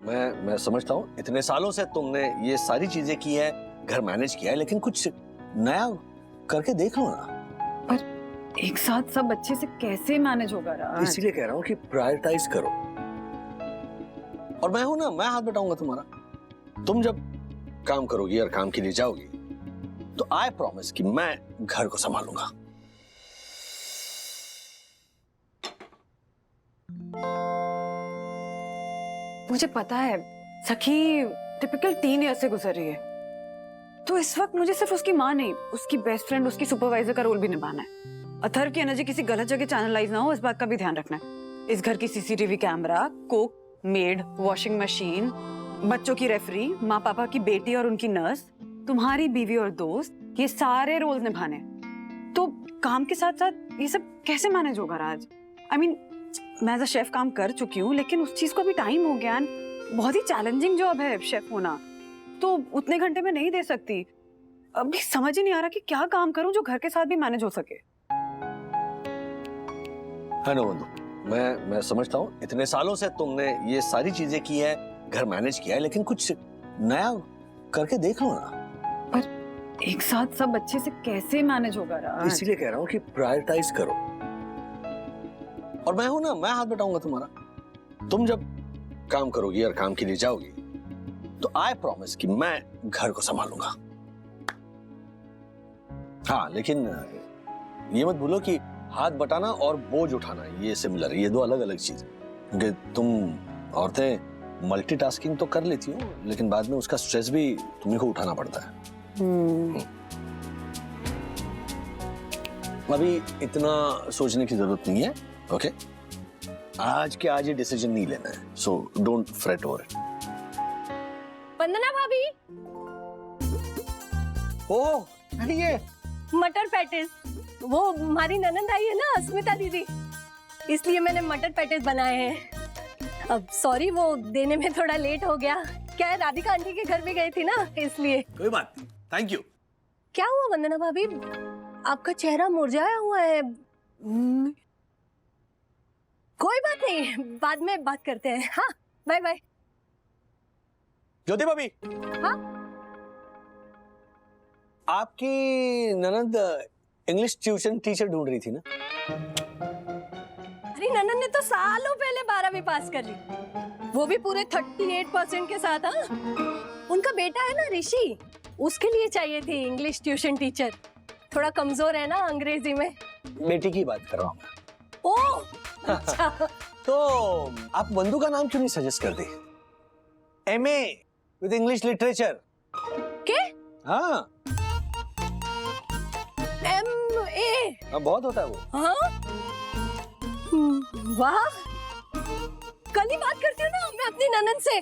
मैं समझता हूँ इतने सालों से तुमने ये सारी चीजें की है, घर मैनेज किया है, लेकिन कुछ नया करके देख लो ना। पर एक साथ सब अच्छे से कैसे मैनेज होगा राज? इसीलिए कह रहा हूँ कि प्रायोरिटाइज करो। और मैं हूं ना, मैं हाथ बटाऊंगा तुम्हारा। तुम जब काम करोगी और काम के लिए जाओगी तो आई प्रॉमिस कि मैं घर को संभालूंगा। मुझे पता है सखी टिपिकल 3 ईयर से गुजर रही है, तो इस वक्त मुझे सिर्फ उसकी माँ नहीं, उसकी बेस्ट फ्रेंड, उसकी सुपरवाइजर का रोल भी निभाना है। अथर्व की एनर्जी किसी गलत जगह चैनलाइज ना हो, इस बात का भी ध्यान रखना है। इस घर की CCTV camera, cook, made, washing machine, बच्चों की रेफरी, माँ पापा की बेटी और उनकी नर्स, तुम्हारी बीवी और दोस्त, ये सारे रोल्स निभाने। तो काम के साथ साथ ये सब कैसे मैनेज होगा राज? आई मीन मैं एज अ शेफ काम कर चुकी हूँ, लेकिन उस चीज को अभी टाइम हो गया। बहुत ही चैलेंजिंग जॉब है शेफ होना, तो उतने घंटे में नहीं दे सकती। अभी समझ ही नहीं आ रहा कि क्या काम करूं जो घर के साथ भी मैनेज हो सके। है ना बंधु, मैं समझता हूँ इतने सालों से तुमने ये सारी चीजें की है, घर मैनेज किया है, लेकिन कुछ नया करके देख लो ना। पर एक साथ सब अच्छे से कैसे मैनेज होगा राज? इसीलिए कह रहा हूँ कि प्रायोरिटाइज करो। और मैं हूं ना, मैं हाथ बटाऊंगा तुम्हारा। तुम जब काम करोगी और काम के लिए जाओगी तो आई प्रॉमिस कि मैं घर को संभालूंगा। हाँ, लेकिन ये मत भूलो कि हाथ बटाना और बोझ उठाना ये सिमिलर है, ये दो अलग अलग चीज। क्योंकि तुम औरतें मल्टीटास्किंग तो कर लेती हो, लेकिन बाद में उसका स्ट्रेस भी तुम्ही को उठाना पड़ता है। अभी इतना सोचने की जरूरत नहीं है। ओके, आज के आज ये डिसीजन नहीं लेना है, so don't fret over it. Vandana भाभी, ओह ये मटर पैटिस, वो हमारी ननंद आई है ना अस्मिता दीदी, इसलिए मैंने मटर पैटिस बनाए हैं। अब सॉरी वो देने में थोड़ा लेट हो गया, क्या है राधिका आंटी के घर भी गई थी ना, इसलिए। कोई बात नहीं, थैंक यू। क्या हुआ वंदना भाभी, आपका चेहरा मुरझाया हुआ है? कोई बात नहीं, बाद में बात करते हैं। हाँ, बाय बाय। ज्योति भाभी। हाँ, आपकी ननद इंग्लिश ट्यूशन टीचर ढूंढ रही थी ना? अरे ननंद ने तो सालों पहले 12वीं पास कर ली, वो भी पूरे 38% के साथ। हाँ, उनका बेटा है ना ऋषि, उसके लिए चाहिए थी इंग्लिश ट्यूशन टीचर, थोड़ा कमजोर है ना अंग्रेजी में। बेटी की बात कर रहा हूँ मैं। ओह अच्छा। तो आप बंधु का नाम क्यों नहीं सजेस्ट करते? MA with English literature. क्या? हाँ, MA। बहुत होता है वो। हाँ, वाह, कल ही बात करती हूँ ना मैं अपनी ननंद से,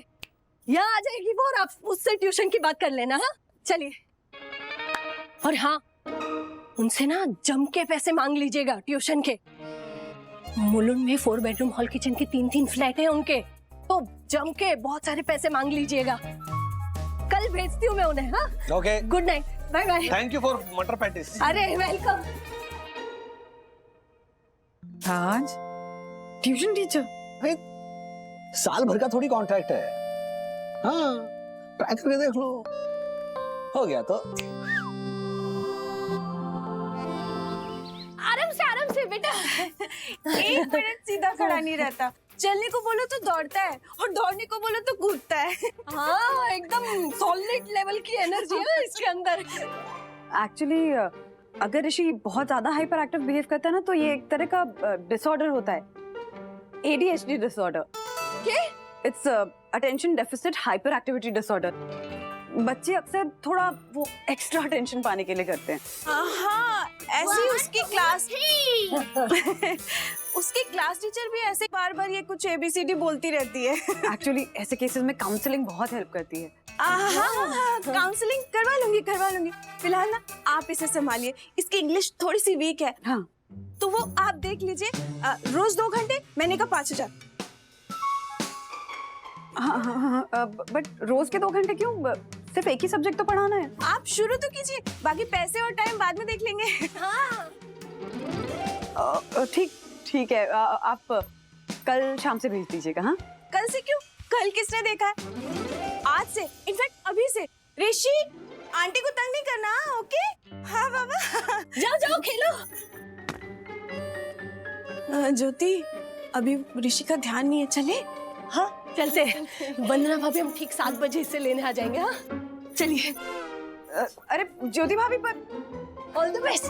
यहाँ आ जाएगी वो और आप उससे ट्यूशन की बात कर लेना। हाँ चलिए, और हाँ उनसे ना जम के पैसे मांग लीजिएगा ट्यूशन के। मुलुंड में 4 बेडरूम हॉल किचन के 3-3 फ्लैट हैं उनके, तो जम के बहुत सारे पैसे मांग लीजिएगा। कल भेजती हूँ मैं उन्हें। हाँ okay, good night, bye bye. Thank you for मटर पैटिस। अरे वेलकम। Raj tuition teacher? साल भर का थोड़ी कॉन्ट्रैक्ट है। हाँ, ट्राई करके देख लो, हो गया तो। आराम से बेटा। 1 मिनट सीधा खड़ा नहीं रहता, चलने को बोलो तो दौड़ता है और दौड़ने को बोलो तो कूदता है। हाँ एकदम सॉलिड लेवल की एनर्जी है इसके अंदर। एक्चुअली अगर ऋषि बहुत ज्यादा हाइपर एक्टिव बिहेव करता है ना, तो ये एक तरह का डिसऑर्डर होता है, ADHD डिसऑर्डर। क्या? It's attention deficit hyper activity disorder. बच्चे अक्सर थोड़ा वो एक्स्ट्रा अटेंशन पाने के लिए करते हैं। हाँ, ऐसी उसकी क्लास उसकी क्लास टीचर भी ऐसे बार बार ये कुछ ABCD बोलती रहती है। एक्चुअली ऐसे केसेस में काउंसलिंग बहुत हेल्प करती है। हाँ, काउंसलिंग करवा लूंगी। फिलहाल ना आप इसे संभालिए, इसकी इंग्लिश थोड़ी सी वीक है। हाँ, तो वो आप देख लीजिए। रोज 2 घंटे, मैंने कहा 5000। हाँ, बट रोज के 2 घंटे क्यों? सिर्फ एक ही सब्जेक्ट तो पढ़ाना है। आप शुरू तो कीजिए, बाकी पैसे और टाइम बाद में देख लेंगे। हाँ ठीक है, आप कल शाम से भेज दीजिएगा। हाँ कल से क्यों? कल किसने देखा है? आज से, इनफैक्ट अभी से। ऋषि, आंटी को तंग नहीं करना, ओके? हाँ बाबा। जाओ जाओ खेलो। ज्योति, अभी ऋषि का ध्यान नहीं है, चले? हाँ चलते हैं। वंदना भाभी हम ठीक 7 बजे इसे लेने आ जाएंगे। हाँ चलिए। अरे ज्योति भाभी, पर all the best.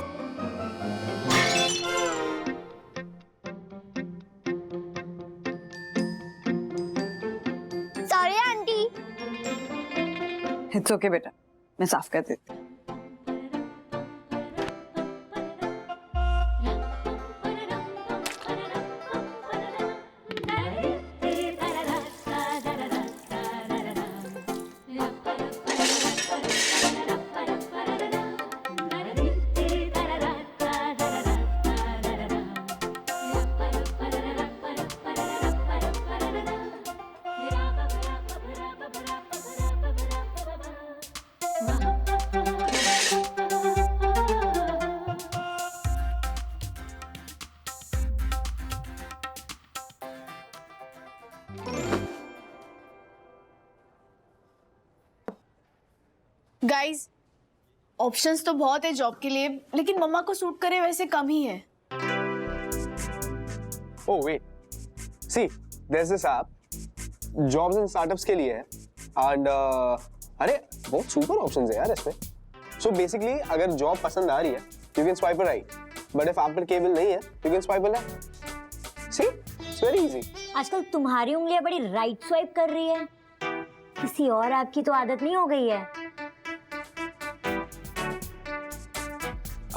Sorry aunty. It's okay बेटा, मैं साफ कर देती हूँ। गाइस, ऑप्शंस तो बहुत है जॉब के लिए, लेकिन मम्मा को सूट करे वैसे कम ही है। Oh wait, see, there's this app, jobs and startups के लिए है, and अरे बहुत super options है यार इसमें। So basically अगर जॉब पसंद आ रही है, you can swipe right, but if applicable नहीं है, you can swipe left. See, it's very easy. आजकल तुम्हारी उंगलियां बड़ी राइट स्वाइप कर रही है, किसी और आपकी तो आदत नहीं हो गई है।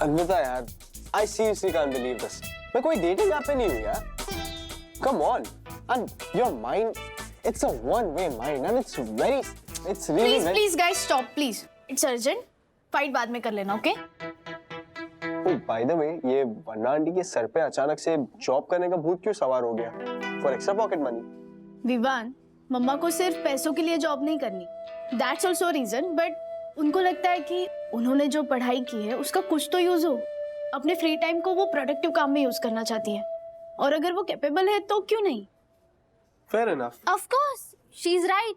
अन्विता यार, I seriously can't believe this. मैं कोई dating app पे नहीं हूँ यार। Come on, and your mind, it's a one-way mind, and it's really please very. Please guys stop please, it's urgent. Fight बाद में कर लेना, okay? Oh, by the way, ये वन्ना आंटी के सर पे अचानक से जॉब करने का भूत क्यों सवार हो गया? For extra pocket money. Vivaan, मम्मा को सिर्फ पैसों के लिए जॉब नहीं करनी, दैट्स ऑल्सो रीजन, बट उनको लगता है कि उन्होंने जो पढ़ाई की है उसका कुछ तो यूज हो। अपने फ्री टाइम को वो प्रोडक्टिव काम में यूज करना चाहती है, और अगर वो कैपेबल है तो क्यों नहीं? Fair enough. Of course she is right.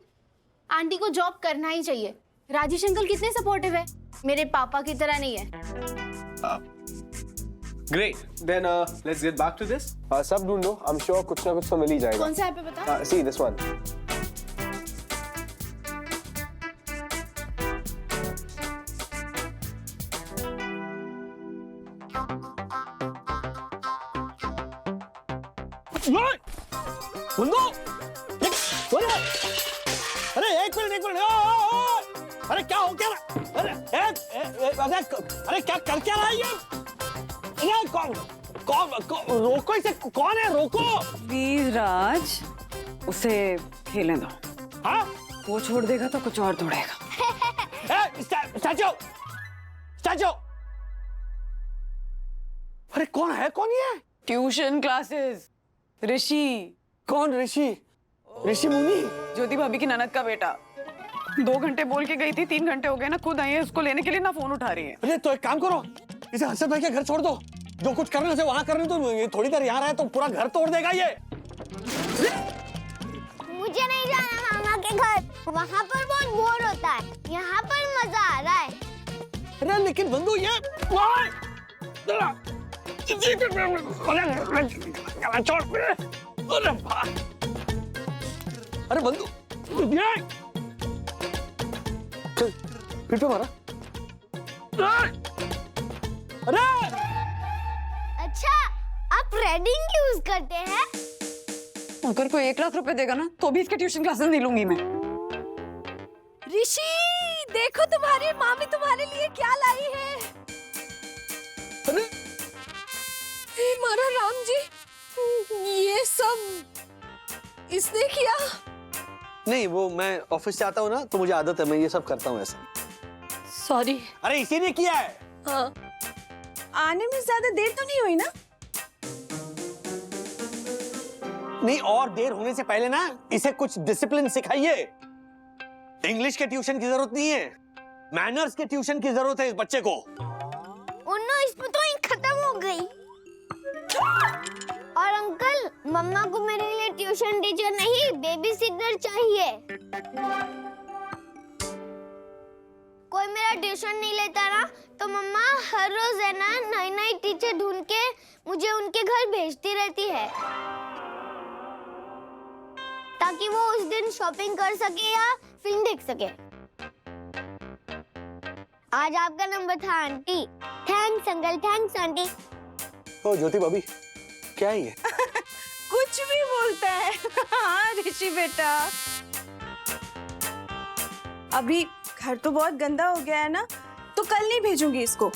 Aunty को जॉब करना ही चाहिए। राजेश अंकल कितने सपोर्टिव है, मेरे पापा की तरह नहीं है। Great. Then let's get back to this. सब ढूंढो, I'm sure कुछ ना कुछ तो मिल ही जाएगा। कौन सा ऐप है बता? See this one. बंदो, अरे एक मिनट, अरे क्या हो क्या रहा? अरे क्या कर क्या रहा है ये कौन रोको इसे, कौन है? रोको। प्लीज राज, उसे खेलने दो। हाँ, वो छोड़ देगा तो कुछ और तोड़ेगा। स्टैचू। अरे कौन है, कौन ये? ट्यूशन क्लासेस, ऋषि। कौन ऋषि? ऋषि मुनि? ज्योति भाभी की ननद का बेटा। 2 घंटे बोल के गई थी, 3 घंटे हो गए ना, खुद आई है उसको लेने के लिए, ना फोन उठा रही है। अरे तो एक काम करो, इसे हर्षद भाई के घर छोड़ दो। जो कुछ करना है वहां करने दो। ये थोड़ी देर यहाँ रहे तो पूरा घर तोड़ देगा ये। मुझे नहीं जाना मामा के घर, वहाँ पर बहुत बोर होता है, यहाँ पर मजा आ रहा है। अरे लेकिन बंधु ये अरे बंधु फिर पे मारा। अरे अच्छा, आप रेडिंग यूज करते हैं? अगर कोई 1 लाख रुपए देगा ना तो भी इसके ट्यूशन क्लासेस नहीं लूंगी मैं। ऋषि, देखो तुम्हारी मामी तुम्हारे लिए क्या लाई है। अरे हे मारा राम जी, ये सब इसने किया? नहीं, वो मैं ऑफिस से आता हूँ ना तो मुझे आदत है, मैं ये सब करता हूँ ऐसे। सॉरी। अरे इसी ने किया है। हाँ, आने में ज्यादा देर तो नहीं हुई ना? नहीं, और देर होने से पहले ना इसे कुछ डिसिप्लिन सिखाइए। इंग्लिश के ट्यूशन की जरूरत नहीं है, मैनर्स के ट्यूशन की जरूरत है इस बच्चे को। उन्नो, इसमें तो इंक खत्म हो गई। और अंकल, मम्मा को मेरे लिए ट्यूशन टीचर नहीं, बेबी सिटर चाहिए। कोई मेरा ट्यूशन नहीं लेता ना, तो मम्मा हर रोज है ना नई नई टीचर ढूंढ के मुझे उनके घर भेजती रहती है, ताकि वो उस दिन शॉपिंग कर सके या फिल्म देख सके। आज आपका नंबर था aunty. Thanks uncle, thanks aunty. Oh Jyoti भाभी, क्या है ये? कुछ भी बोलता है। हाँ ऋषि बेटा, अभी घर तो बहुत गंदा हो गया है ना, तो कल नहीं भेजूंगी इसको।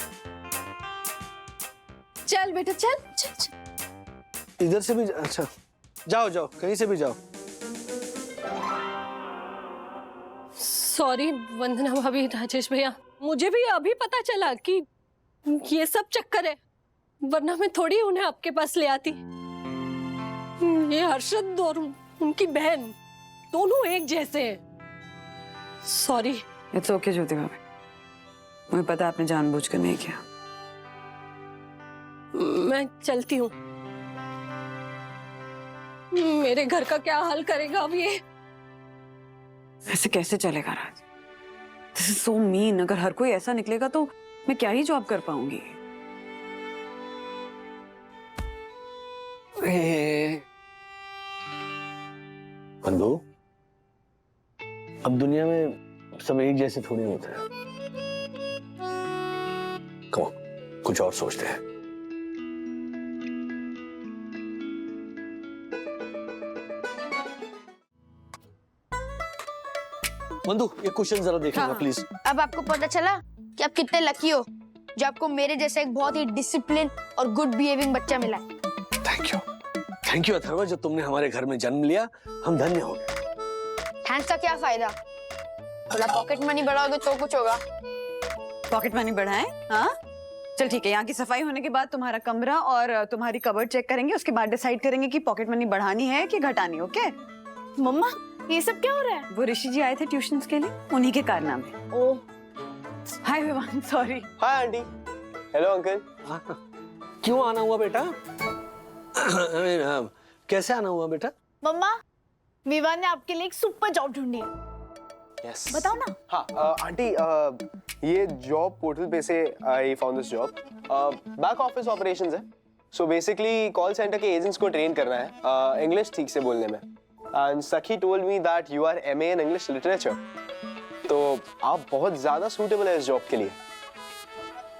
चल बेटा चल चल, चल। इधर से भी अच्छा, जाओ जाओ, कहीं से भी जाओ। सॉरी वंदना भाभी, राजेश भैया, मुझे भी अभी पता चला कि ये सब चक्कर है, वरना मैं थोड़ी उन्हें आपके पास ले आती। ये हर्षद और उनकी बहन दोनों एक जैसे हैं। सॉरी। इट्स ओके ज्योति भाभी, मुझे पता है आपने जानबूझकर नहीं किया। मैं चलती हूँ। मेरे घर का क्या हाल करेगा अब ये? ऐसे कैसे चलेगा Raj? This is so mean. अगर हर कोई ऐसा निकलेगा तो मैं क्या ही जॉब कर पाऊंगी। बंधु, अब दुनिया में सब एक जैसे थोड़ी होते हैं। कम कुछ और सोचते हैं। बंधु, ये क्वेश्चन जरा देखिएगा हाँ। प्लीज। अब आपको पता चला कि आप कितने लकी हो जो आपको मेरे जैसा एक बहुत ही डिसिप्लिन और गुड बिहेविंग बच्चा मिला है। थैंक यू अथर्वा, जो तुमने हमारे घर में जन्म लिया, हम धन्य हो गए। थैंक्स का क्या फायदा? थोड़ा पॉकेट मनी बढ़ाओगे तो कुछ होगा। पॉकेट मनी बढ़ाएं? हाँ चल ठीक है, यहाँ की सफाई होने के बाद तुम्हारा कमरा और तुम्हारी कबर्ड चेक करेंगे, उसके बाद डिसाइड करेंगे कि पॉकेट मनी बढ़ानी है कि घटानी। ओके मम्मा, ये सब क्या हो रहा है? वो ऋषि जी आए थे ट्यूशन के लिए, उन्हीं के कारनामे। Oh, hi Vivan, sorry. Hi aunty. Hello uncle. क्यों आना हुआ बेटा? कैसे आना हुआ बेटा? मम्मा, विवान ने आपके लिए एक सुपर जॉब ढूंढी है। यस, बताओ ना। हाँ आंटी, ये जॉब पोर्टल पे से I found this job. Back office operations है। सो बेसिकली कॉल सेंटर के एजेंट्स को ट्रेन करना है इंग्लिश ठीक से बोलने में। And Sakhi told me that you are MA in English literature, तो आप बहुत ज्यादा सूटेबल है इस जॉब के लिए।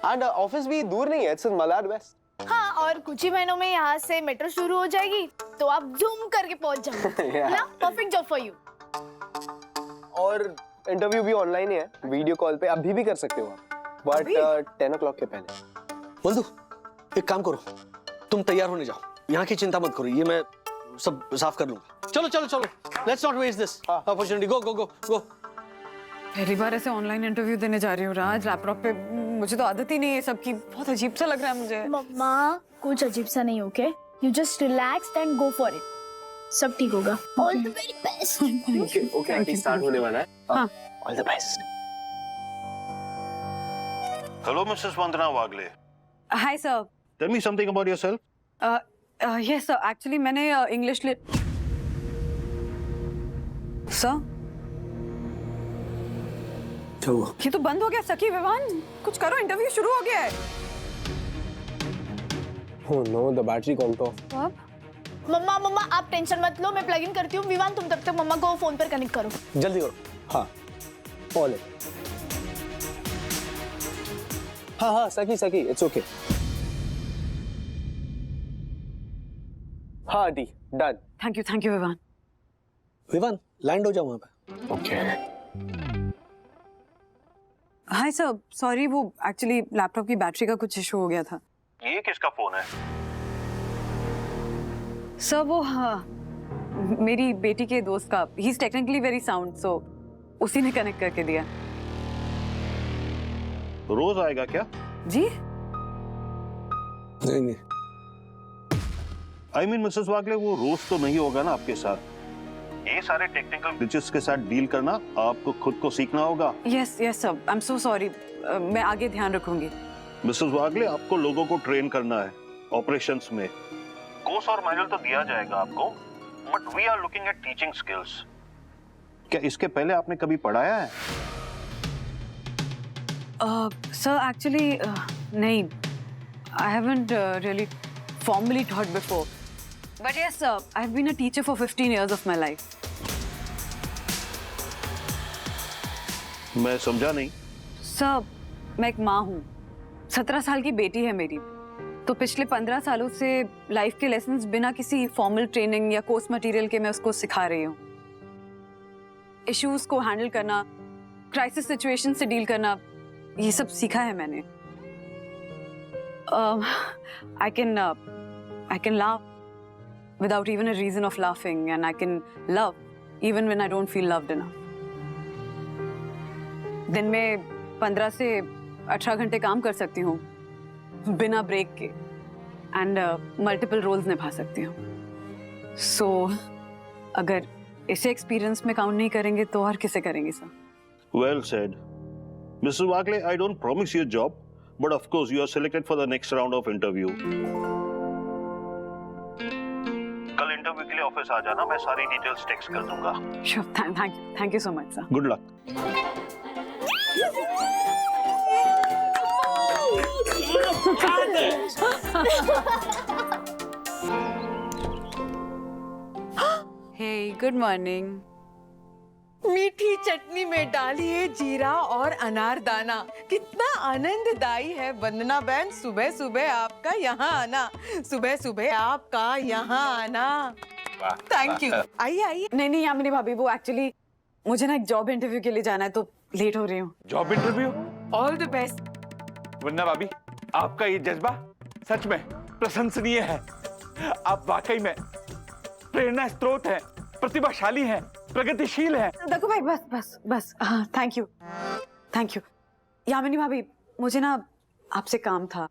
एंड ऑफिस भी दूर नहीं है, इट्स इन मलाड वेस्ट। हाँ, और कुछ ही महीनों में यहाँ से मेट्रो शुरू हो जाएगी, तो आप जूम करके पहुंच जाओगे। ना, परफेक्ट जॉब फॉर यू। और इंटरव्यू भी ऑनलाइन ही है, वीडियो कॉल पे अभी भी कर सकते हो आप, बट 10 o'clock के पहले। बंधु, एक काम करो, तुम तैयार होने जाओ, यहाँ की चिंता मत करो, ये मैं सब साफ कर लूंगा। चलो चलो चलो, let's not waste this opportunity. Go go go go. पहली बार ऐसे ऑनलाइन इंटरव्यू देने जा रही हूँ राज, लैपटॉप पे। मुझे तो आदत ही नहीं है सबकी, बहुत अजीब सा लग रहा है मुझे। मम्मा, कुछ अजीब सा नहीं, okay? You just relax and go for it, सब ठीक होगा। All the very best. Okay okay aunty, start होने वाला है। हाँ। All the best. Hello, Mrs. Vandana Wagle. Hi sir. Tell me something about yourself. Yes sir, actually मैंने English sir, ये तो बंद हो गया। सखी विवान, कुछ करो, इंटरव्यू शुरू हो गया है। Oh no, the battery got off. मम्मा मम्मा, आप टेंशन मत लो, मैं प्लग इन करती हूँ। विवान, तुम तब तक मम्मा को फोन पर कनेक्ट करो। जल्दी करो। हाँ, ऑल इट। हाँ सखी सखी, इट्स ओके। हाँ aunty, done. Thank you Vivaan. Vivaan, land हो जाओ वहां पे। ओके। हाय सर, सॉरी, वो एक्चुअली लैपटॉप की बैटरी का कुछ इशू हो गया था। ये किसका फोन है? सर वो, हाँ, मेरी बेटी के दोस्त का। He is technically very sound, so उसी ने कनेक्ट करके दिया। रोज आएगा क्या? जी नहीं, I mean, मिसेस वागले, वो रोज तो नहीं होगा ना आपके साथ। ये सारे टेक्निकल ग्लिचेस के साथ डील करना आपको खुद को सीखना होगा। Yes sir, I am so sorry, मैं आगे ध्यान रखूंगी। मिसेस वागले, आपको लोगों को ट्रेन करना है ऑपरेशंस में। कोर्स और मैनुअल तो दिया जाएगा आपको, but we are looking at teaching skills. क्या इसके पहले आपने कभी पढ़ाया है? सर एक्चुअली नहीं, I haven't really formally taught before. But yes, sir, I've been a teacher for 15 years of my life. मैं समझा नहीं। सर, मैं एक माँ हूँ। 17 साल की बेटी है मेरी। तो पिछले 15 सालों से लाइफ के लेसन्स बिना किसी फॉर्मल ट्रेनिंग या कोर्स मटेरियल के मैं उसको सिखा रही हूँ। इश्यूज को हैंडल करना, क्राइसिस सिचुएशन से डील करना, ये सब सीखा है मैंने। I can laugh without even a reason of laughing, and I can love even when I don't feel loved enough. दिन में 15 से 18 घंटे काम कर सकती हूँ बिना ब्रेक के, and multiple roles निभा सकती हूँ। So अगर इसे एक्सपीरियंस में काउंट नहीं करेंगे तो और किसे करेंगे sir? Well said. Mrs. Wagle, I don't promise you a job, but of course you are selected for the next round of interview. कल इंटरव्यू के लिए ऑफिस आ जाना, मैं सारी डिटेल्स टेक्स्ट कर दूंगा। Sure, thank you so much sir. Good luck. Hey, good morning. मीठी चटनी में डालिए जीरा और अनारदाना। कितना आनंददायी है वंदना बहन, सुबह सुबह आपका यहाँ आना, सुबह सुबह आपका यहाँ आना। Thank you. आइए आइए। नहीं यामिनी भाभी, वो एक्चुअली मुझे ना एक जॉब इंटरव्यू के लिए जाना है तो लेट हो रही हूँ। Job interview? All the best. Vandana भाभी, आपका ये जज्बा सच में प्रशंसनीय है। आप वाकई में प्रेरणा स्रोत हैं, प्रतिभाशाली हैं, प्रगतिशील है। देखो भाई, बस थैंक यू। यामिनी भाभी, मुझे ना आपसे काम था।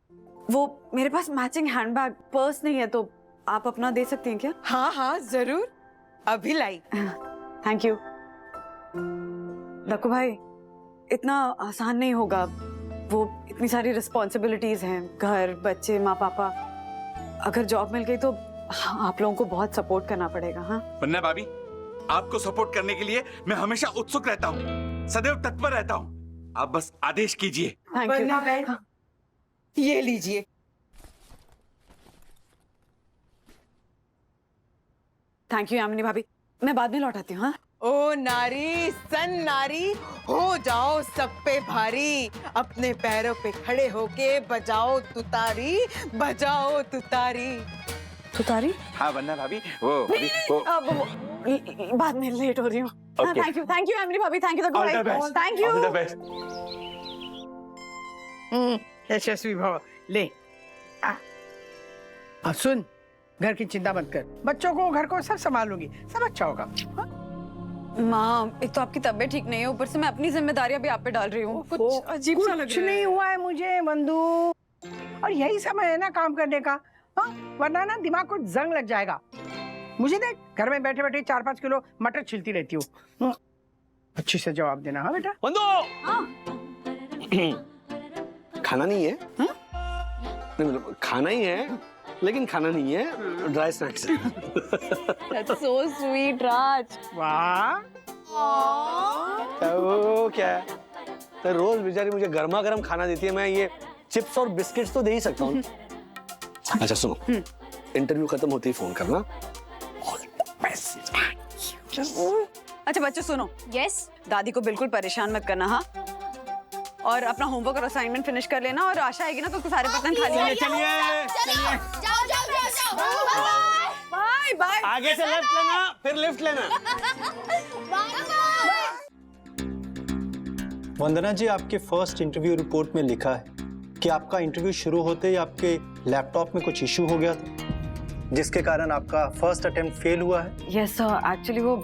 वो मेरे पास मैचिंग हैंडबैग पर्स नहीं है, तो आप अपना दे सकती हैं क्या? हाँ जरूर, अभी लाई। Thank you. देखो भाई, इतना आसान नहीं होगा। वो इतनी सारी रिस्पॉन्सिबिलिटीज हैं, घर, बच्चे, माँ पापा। अगर जॉब मिल गई तो आप लोगों को बहुत सपोर्ट करना पड़ेगा। हाँ वंदना भाभी, आपको सपोर्ट करने के लिए मैं हमेशा उत्सुक रहता हूँ, सदैव तत्पर रहता हूँ। आप बस आदेश कीजिए। Thank Vandana you. बहन, ये लीजिए। थैंक यू यामिनी भाभी, मैं बाद में लौटाती हूँ। हाँ ओ नारी सन नारी, हो जाओ सब पे भारी, अपने पैरों पे खड़े होके बजाओ तुतारी, बजाओ तुतारी। तुतारी? हाँ वंदना भाभी, वो बाद में लेट हो रही हूँ। Okay. थैंक यू यामिनी भाभी, thank you All the best. Thank you. All the best. यशस्वी भव। ले अब सुन, घर की चिंता मत कर, बच्चों को घर को सब संभालूंगी, सब अच्छा होगा। माँ, एक तो आपकी तबीयत ठीक नहीं है, ऊपर से मैं अपनी जिम्मेदारियां भी आप पे डाल रही हूँ। कुछ अजीब सा लग कुछ रहा है। नहीं हुआ है मुझे बंधु, और यही समय है ना काम करने का। हाँ, वरना ना दिमाग को जंग लग जाएगा। मुझे देख, घर में बैठे बैठे 4-5 किलो मटर छिलती रहती हूँ। अच्छी से जवाब देना। हाँ बेटा। बंदो, खाना नहीं है? नहीं, मतलब खाना ही है, लेकिन खाना नहीं है, ड्राई स्नैक्स है। That's so sweet, राज। वाह, तो क्या है? तो रोज बेचारी मुझे गर्मा गर्म खाना देती है, मैं ये चिप्स और बिस्किट्स तो दे ही सकता हूँ। अच्छा सुनो, इंटरव्यू खत्म होते ही फोन करना। अच्छा बच्चों सुनो, यस दादी को बिल्कुल परेशान मत करना। हाँ, और अपना होमवर्क और असाइनमेंट फिनिश कर लेना, और आशा आएगी ना तो उसको सारे बर्तन खा लेंगे। जाओ बाय बाय। आगे से लेफ्ट लेना, फिर लिफ्ट लेना। वंदना जी, आपके फर्स्ट इंटरव्यू रिपोर्ट में लिखा है कि आपका इंटरव्यू शुरू होते ही आपके लैपटॉप में कुछ इशू हो गया था, जिसके कारण आपका फर्स्ट अटेम्प्ट फेल हुआ है। यस सर, एक्चुअली वो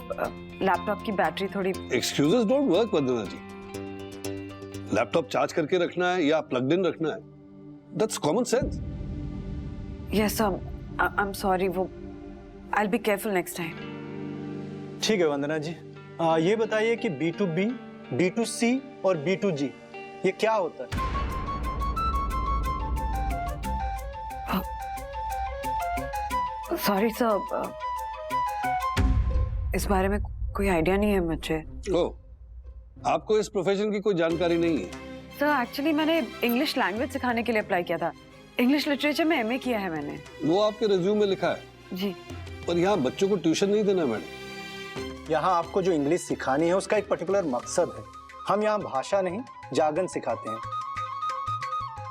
लैपटॉप की बैटरी थोड़ी। Excuses don't work Vandana ji. Laptop charge करके रखना है या प्लग्ड इन रखना है, that's common sense. Yes sir, I am sorry, वो I will be careful next time. ठीक है वंदना जी, ये बताइए कि B2B, B2C और B2G ये क्या होता है? सॉरी सर, इस बारे में कोई आइडिया नहीं है मुझे। ओह, आपको इस प्रोफेशन की कोई जानकारी नहीं है? सर एक्चुअली मैंने इंग्लिश लैंग्वेज सिखाने के लिए अप्लाई किया था। इंग्लिश लिटरेचर में एमए किया है मैंने। वो आपके रिज्यूम में लिखा है जी। पर यहाँ बच्चों को ट्यूशन नहीं देना मैडम। यहाँ आपको जो इंग्लिश सिखानी है उसका एक पर्टिकुलर मकसद है। हम यहाँ भाषा नहीं जार्गन सिखाते हैं।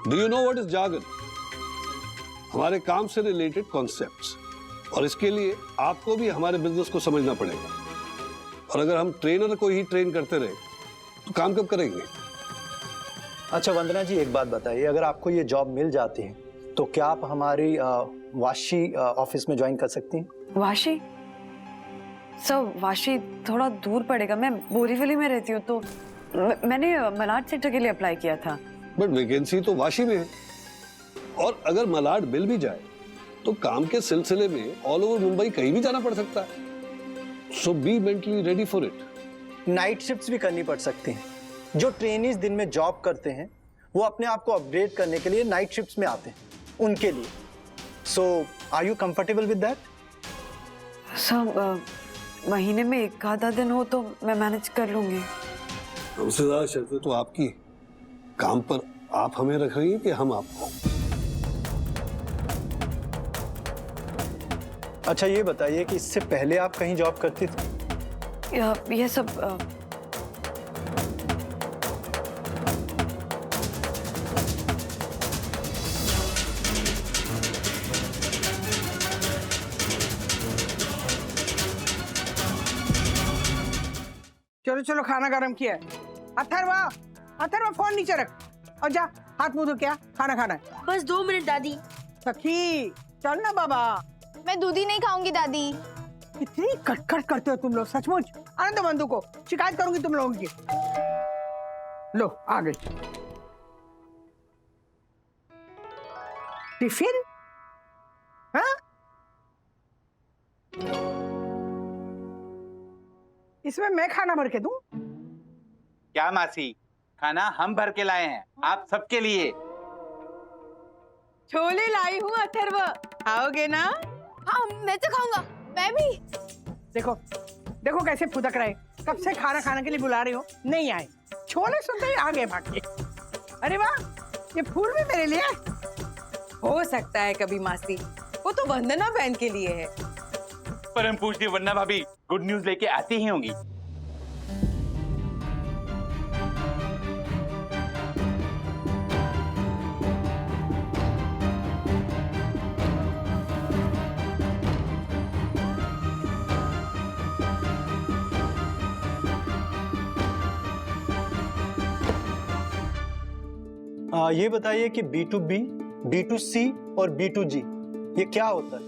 Do you know what is jargon? हमारे काम से रिलेटेड कॉन्सेप्ट्स, और इसके लिए आपको भी हमारे बिजनेस को समझना पड़ेगा। और अगर हम ट्रेनर को ही ट्रेन करते रहे तो काम कब करेंगे? अच्छा वंदना जी, एक बात बताइए, अगर आपको ये जॉब मिल जाती है तो क्या आप हमारी वाशी ऑफिस में ज्वाइन कर सकती हैं? वाशी? सर वाशी थोड़ा दूर पड़ेगा, मैं बोरीवली में रहती हूँ, तो मैंने मलाड सेक्टर के लिए अप्लाई किया था। बट वैकेंसी तो वाशी में है, और अगर मलाड मिल भी जाए तो काम के सिलसिले में ऑल ओवर मुंबई कहीं भी जाना पड़ सकता है। So be mentally ready for it. Night shifts भी करनी पड़ सकती हैं। जो ट्रेनीज दिन में जॉब करते हैं वो अपने आप को अपग्रेड करने के लिए नाइट शिफ्ट्स में आते हैं, उनके लिए। So are you comfortable with that? Sir महीने में एक आधा दिन हो तो मैं मैनेज कर लूंगी। हमसे ज्यादा शर्तें तो आपकी। काम पर आप हमें रख रही हैं कि हम आपको? अच्छा ये बताइए कि इससे पहले आप कहीं जॉब करती थी? ये सब चलो चलो, खाना गरम किया है। अथर्वा, अथर्वा फोन नीचे रख और जा हाथ मुंह धो, क्या खाना खाना है। बस 2 मिनट दादी। सखी चल ना बाबा। मैं दूध ही नहीं खाऊंगी दादी। इतनी कटकट करते हो तुम लोग, सचमुच। आने दो बंधु को, शिकायत करूंगी तुम लोगों की। लो आ गई टिफिन। हाँ इसमें मैं खाना भर के दूं? क्या मासी, खाना हम भर के लाए हैं आप सबके लिए। छोले लाई हूँ अथर्व, आओगे ना? हाँ मैं तो खाऊंगा। मैं भी। देखो देखो कैसे फुदक रहे, कब से खाना खाने के लिए बुला रही हो, नहीं आए। छोले सुनते ही आ गए भाग के। अरे वाह, ये फूल भी मेरे लिए। हो सकता है कभी मासी, वो तो वंदना बहन के लिए है। परम पूजनीय वंदना भाभी गुड न्यूज लेके आती ही होंगी। ये बताइए कि B2B, B2C और B2G ये क्या होता है?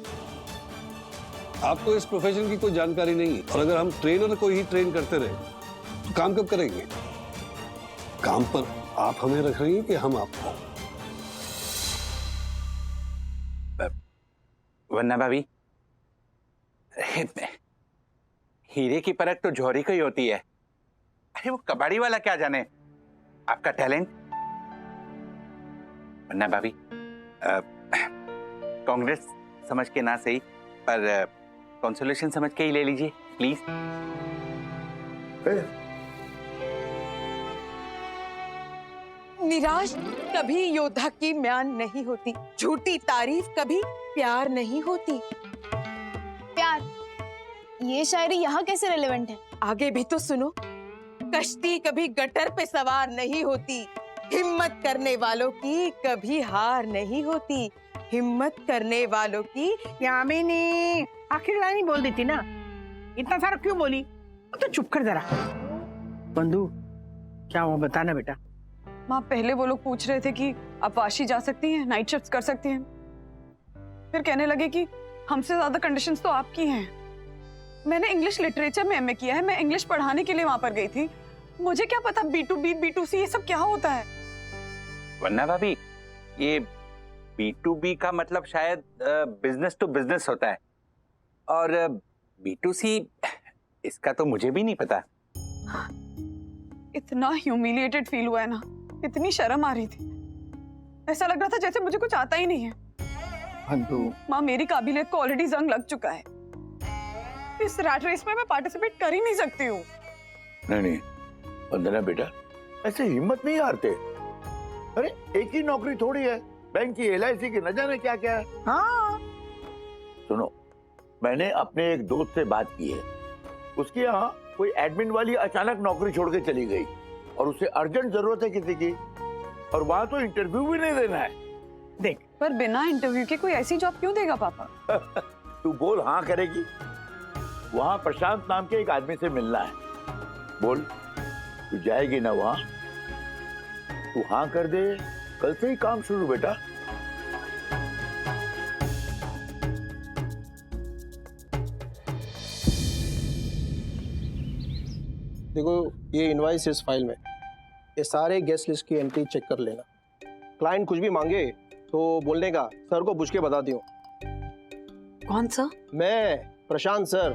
आपको इस प्रोफेशन की कोई जानकारी नहीं है, और अगर हम ट्रेनर को ही ट्रेन करते रहे तो काम कब करेंगे? काम पर आप हमें रख रही हैं कि हम आपको? वंदना भाभी, हीरे की परख तो जौहरी को ही होती है। अरे वो कबाड़ी वाला क्या जाने आपका टैलेंट। वंदना भाभी, कांग्रेस समझ के ना सही, पर कंसोलेशन समझ के ही ले लीजिए प्लीज। निराश कभी योद्धा की म्यान नहीं होती, झूठी तारीफ कभी प्यार नहीं होती। प्यार, ये शायरी यहाँ कैसे रेलेवेंट है? आगे भी तो सुनो। कश्ती कभी गटर पे सवार नहीं होती, हिम्मत करने वालों की कभी हार नहीं होती, हिम्मत करने वालों की। यामिनी आखिर लाइन ही बोल देती ना, इतना सारा क्यों बोली? तो चुप कर जरा। बंधु क्या हुआ, बताना बेटा। माँ पहले वो लोग पूछ रहे थे कि आप वाशी जा सकती हैं, नाइट शिफ्ट्स कर सकती हैं, फिर कहने लगे कि हमसे ज्यादा कंडीशंस तो आपकी हैं। मैंने इंग्लिश लिटरेचर में एमए किया है, मैं इंग्लिश पढ़ाने के लिए वहां पर गई थी, मुझे क्या पता B2B, B2C ये सब क्या होता है। वंदना भाभी, ये B2B का मतलब शायद बिजनेस टू बिजनेस होता है, और B2C इसका तो मुझे भी नहीं पता। इतना ह्यूमिलिएटेड फील हुआ है ना, इतनी शर्म आ रही थी, ऐसा लग रहा था जैसे मुझे कुछ आता ही नहीं है। बंधु, माँ मेरी काबिलियत को ऑलरेडी जंग लग चुका है। इस रैट रेस में मैं पार्टिसिपेट कर ही नहीं सकती हूँ। नहीं वंदना बेटा, ऐसे हिम्मत नहीं हारते। अरे एक ही नौकरी थोड़ी है, बैंक की, LIC की, न जाने क्या क्या है। हाँ सुनो, मैंने अपने एक दोस्त से बात की है। उसके यहाँ कोई एडमिन वाली अचानक नौकरी छोड़ के चली गई और उसे अर्जेंट जरूरत है किसी की, और वहां तो इंटरव्यू भी नहीं देना है। देख, पर बिना इंटरव्यू के कोई ऐसी जॉब क्यों देगा पापा? तू बोल हाँ करेगी? वहां प्रशांत नाम के एक आदमी से मिलना है। बोल तू जाएगी ना वहां? तू हाँ कर दे, कल से ही काम शुरू बेटा। देखो ये इनवॉइस इस फाइल में, ये सारे गेस्ट लिस्ट की एंट्री चेक कर लेना। क्लाइंट कुछ भी मांगे तो बोलने का सर को पूछ के बता दियो। कौन सा? मैं प्रशांत सर।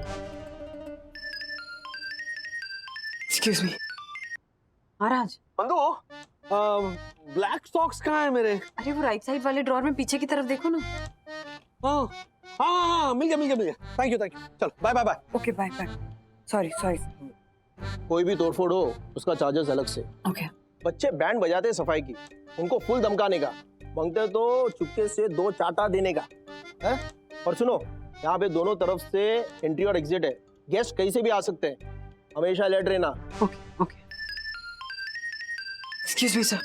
एक्सक्यूज मी महाराज। बंधु, ब्लैक सॉक्स कहाँ है मेरे? अरे वो राइट साइड वाले ड्रॉर में पीछे की तरफ देखो ना। हाँ हाँ हाँ, मिल गया। Thank you. चलो bye bye bye. Okay bye bye. Sorry. कोई भी तोड़फोड़ हो उसका चार्जेस अलग से। ओके। बच्चे बैंड बजाते हैं सफाई की, उनको फुल धमकाने का, मांगते तो चुपके से 2 चाटा देने का है। और सुनो, यहाँ पे दोनों तरफ से एंट्री और एग्जिट है, गेस्ट कहीं से भी आ सकते हैं, हमेशा अलर्ट रहना। ओके। Excuse me sir.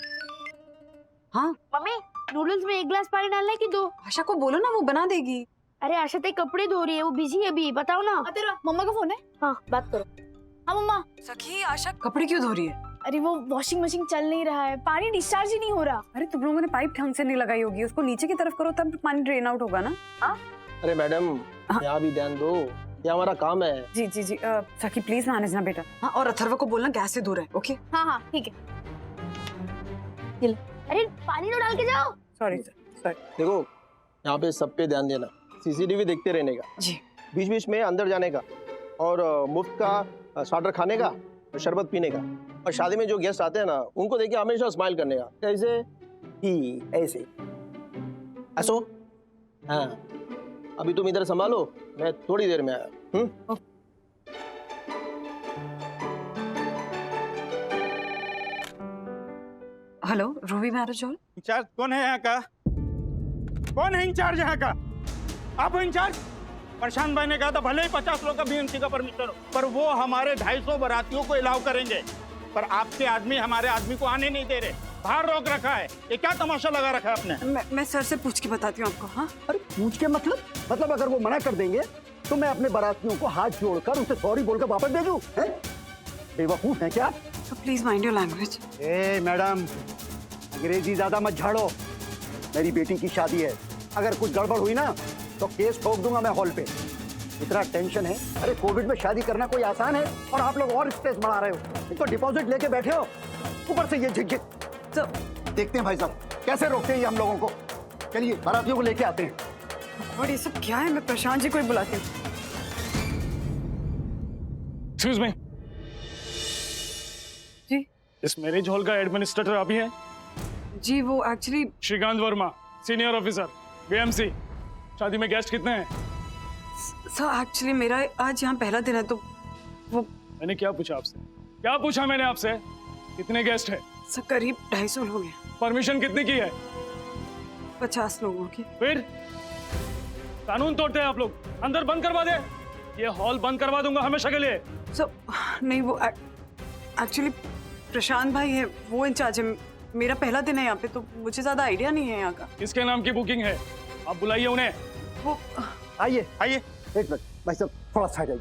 हाँ मम्मी, नूडल्स में 1 ग्लास पानी डालना है कि 2? आशा को बोलो ना, वो बना देगी। अरे आशा ते कपड़े धो रही है, वो बिजी है अभी, बताओ ना। तेरा मम्मा का फोन है? हाँ बात करो। हाँ मम्मा। सखी, आशा कपड़े क्यों धो रही है? अरे वो वॉशिंग मशीन चल नहीं रहा है, पानी डिस्चार्ज ही नहीं हो रहा। अरे तुम लोगों ने पाइप ढंग से नहीं लगाई होगी, उसको नीचे की तरफ करो तब पानी ड्रेन आउट होगा ना। हाँ अरे मैडम, यहाँ भी ध्यान दो, ये हमारा काम है। जी सखी प्लीज मैनेज ना बेटा। हाँ, और अथर्व को बोलना गैस से दूर है। ओके। हाँ ठीक है। अरे पानी तो डाल के जाओ। Sorry sir. देखो यहाँ पे सब पे ध्यान देना, CCTV देखते रहने का जी। बीच बीच में अंदर जाने का, और मुफ्त का स्टार्टर खाने का, शरबत पीने का, और शादी में जो गेस्ट आते हैं ना उनको देख के हमेशा स्माइल करने का। कैसे? ही ऐसे ऐसो। हाँ अभी तुम इधर संभालो, मैं थोड़ी देर में आया। Hello Ruby marriage hall. Incharge कौन है यहाँ का? कौन है इंचार्ज यहाँ का? आप हो इंचार्ज? प्रशांत भाई ने कहा था भले ही 50 लोग का BMC का परमिशन हो, पर वो हमारे 250 बारातियों को अलाउ करेंगे, पर आपके आदमी हमारे आदमी को आने नहीं दे रहे, बाहर रोक रखा है। ये क्या तमाशा लगा रखा है आपने? मैं सर से पूछ के बताती हूँ आपको। हाँ अरे पूछ के मतलब अगर वो मना कर देंगे तो मैं अपने बारातियों को हाथ जोड़कर उनसे सॉरी बोलकर वापस भेजूं? बेवकूफ है क्या? तो please mind your language. Madam, अंग्रेजी ज्यादा मत झाड़ो, मेरी बेटी की शादी है, अगर कुछ गड़बड़ हुई ना तो केस ठोक दूंगा मैं हॉल पे। इतना टेंशन है? अरे कोविड में शादी करना कोई आसान है, और आप लोग और स्ट्रेस बढ़ा रहे हो। तो डिपॉजिट लेके बैठे हो, ऊपर से ये झिझक। तो देखते हैं भाई साहब कैसे रोकते हैं ये हम लोगों को। चलिए बारातियों को लेके आते हैं। और ये सब क्या है? मैं प्रशांत जी को ही बुलाती हूँ। Excuse me ji. इस मैरिज हॉल का एडमिनिस्ट्रेटर अभी है? जी वो actually Shrikant Varma, senior officer, BMC। शादी में गेस्ट कितने हैं? सर एक्चुअली मेरा आज यहाँ पहला दिन है, तो वो मैंने क्या पूछा आपसे? क्या पूछा मैंने आपसे? कितने गेस्ट हैं? सर करीब 250 लोग हैं। परमिशन कितने की है? 50 लोगों की। फिर कानून तोड़ते हैं आप लोग, अंदर बंद करवा दे। ये हॉल बंद करवा दूंगा हमेशा के लिए। सर नहीं, वो एक्चुअली प्रशांत भाई है, वो इंचार्ज है। मेरा पहला दिन है यहाँ पे, तो मुझे ज्यादा आइडिया नहीं है यहाँ का। किसके नाम की बुकिंग है? आप बुलाइए उन्हें। वो आइए। एक मिनट भाई साहब, थोड़ा सा जाइए।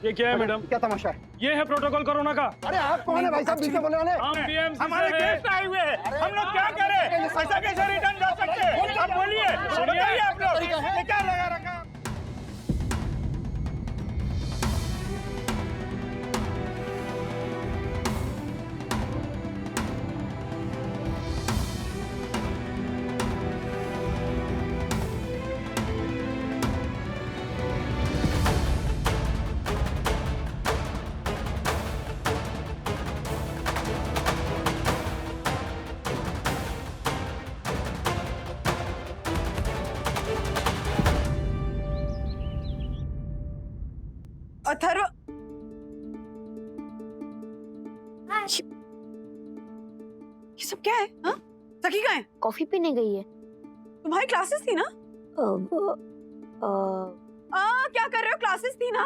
ये क्या है मैडम? क्या तमाशा है? ये है प्रोटोकॉल कोरोना का। अरे आप कौन है भाई साहब बीच में बोलने वाले? हम BMC से हमारे हैं। गेस्ट आए हुए हैं, हम लोग क्या करें? पैसा कैसे रिटर्न जा सकते हैं? आप बोलिए, बताइए आप लोग। ये क्या लगा रखा? अथर्व, ये सब क्या है? हाँ? सखी कहाँ है? कॉफी पीने गई है। तुम्हारी क्लासेस थी ना? क्या कर रहे हो? क्लासेस थी ना?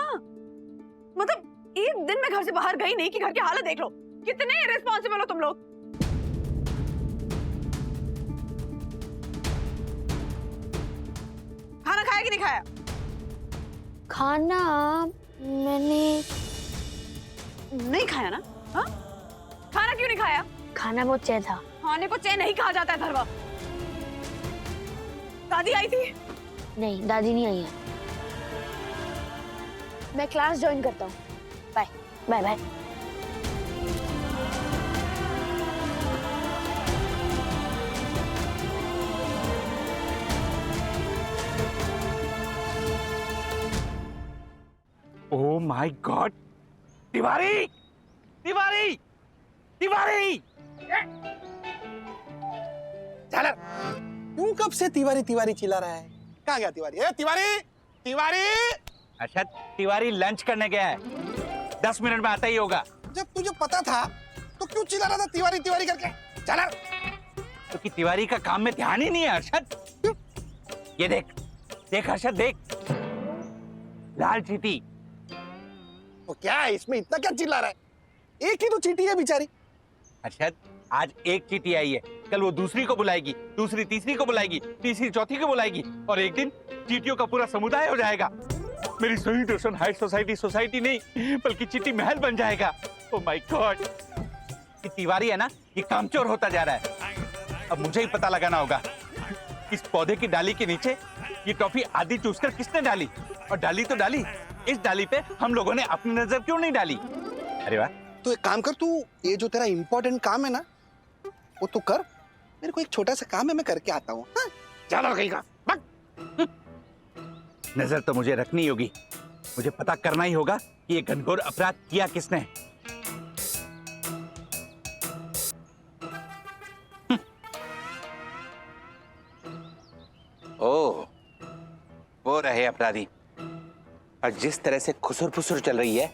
मतलब एक दिन मैं घर से बाहर गई नहीं कि घर की हालत देख लो। कितने इररिस्पॉन्सिबल हो तुम लोग। खाना खाया कि नहीं खाया? खाना मैंने नहीं खाया ना? हाँ? खाना क्यों नहीं खाया? खाना बहुत चैन था। खाने को चैन नहीं कहा जाता है धरवा। दादी आई थी? नहीं, दादी नहीं आई है। मैं क्लास ज्वाइन करता हूँ। Bye bye bye. Oh my god, Tiwari Tiwari Tiwari! झालर, तू कब से तिवारी तिवारी चिल्ला रहा है? कहाँ गया तिवारी? ए तिवारी, तिवारी! अच्छा, तिवारी लंच करने गया है, 10 मिनट में आता ही होगा। जब तुझे पता था तो क्यों चिल्ला रहा था तिवारी तिवारी करके? झालर! क्योंकि तिवारी का काम में ध्यान ही नहीं है हर्षद। ये देख देख हर्षद, देख, लाल चीटी। तो क्या है इसमें, इतना क्या चिल्ला रहा है? एक ही तो चीटी है बेचारी। हर्षद, आज एक चीटी आई है, कल वो दूसरी को बुलाएगी, दूसरी तीसरी को बुलाएगी, तीसरी चौथी को बुलाएगी, और एक दिन चीटियों का पूरा समुदाय हो जाएगा। मेरी शहीद रोशन हाइट सोसाइटी नहीं बल्कि चीटी महल बन जाएगा। ओह माय गॉड, ये तिवारी है ना, ये कामचोर होता जा रहा है। अब मुझे ही पता लगाना होगा इस पौधे की डाली के नीचे ये टॉफी आधी चूसकर किसने डाली, और डाली तो डाली, इस डाली पे हम लोगों ने अपनी नजर क्यों नहीं डाली? अरे वाह! तो एक काम कर, तू ये जो तेरा इंपॉर्टेंट काम है ना वो तो कर, मेरे को एक छोटा सा काम है, मैं करके आता हूँ। हाँ? चलो कहीं का नजर तो मुझे रखनी होगी, मुझे पता करना ही होगा कि ये घनघोर अपराध किया किसने। ओह, वो रहे अपराधी, और जिस तरह से खुसुर फुसुर चल रही है,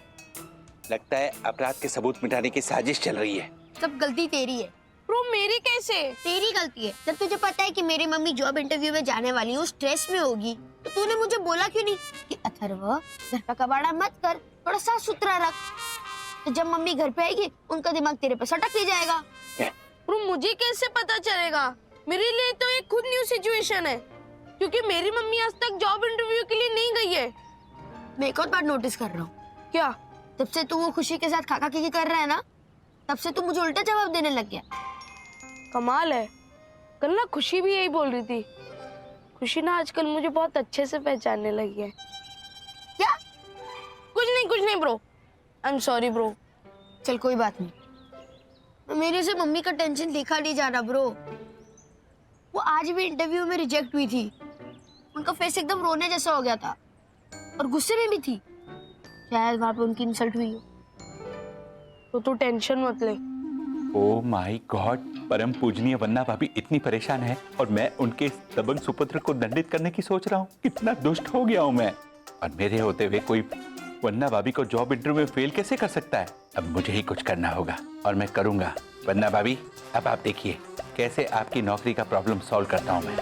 लगता है अपराध के सबूत मिटाने की साजिश चल रही है। सब गलती तेरी है। प्रो मेरी कैसे? तेरी गलती है। जब तुझे पता है कि मेरी मम्मी जॉब इंटरव्यू में जाने वाली है, उस स्ट्रेस में होगी, तो तूने मुझे बोला क्यों नहीं कि अथर्व घर का कबाड़ा मत कर, थोड़ा साफ सुथरा रख। तो जब मम्मी घर पे आएगी उनका दिमाग तेरे पे सटक ही जाएगा। प्रो मुझे कैसे पता चलेगा? मेरे लिए तो एक खुद न्यू सिचुएशन है, क्योंकि मेरी मम्मी आज तक जॉब इंटरव्यू के लिए नहीं गई है। मैं एक और बात नोटिस कर रहा हूँ। क्या? जब से तू वो खुशी के साथ खाका की कर रहा है ना, तब से तू मुझे उल्टा जवाब देने लग गया। कमाल है, कल ना खुशी भी यही बोल रही थी। खुशी ना आजकल मुझे बहुत अच्छे से पहचानने लगी है। क्या? कुछ नहीं bro, I am sorry bro. चल कोई बात नहीं, मेरे से मम्मी का टेंशन देखा नहीं जा रहा ब्रो। वो आज भी इंटरव्यू में रिजेक्ट हुई थी, उनका फेस एकदम रोने जैसा हो गया था, और गुस्से में भी थी। शायद वहां पे उनकी इंसल्ट हुई हो। तो तू टेंशन मत ले। ओह माय गॉड, परम पूजनीय वन्ना भाभी इतनी परेशान है, और मैं उनके इस दबंग सुपुत्र को दंडित करने की सोच रहा हूँ। कितना दुष्ट हो गया हूँ मैं, और मेरे होते हुए कोई वन्ना भाभी को जॉब इंटरव्यू में फेल कैसे कर सकता है? अब मुझे ही कुछ करना होगा, और मैं करूंगा। वन्ना भाभी, अब आप देखिए कैसे आपकी नौकरी का प्रॉब्लम सॉल्व करता हूँ मैं।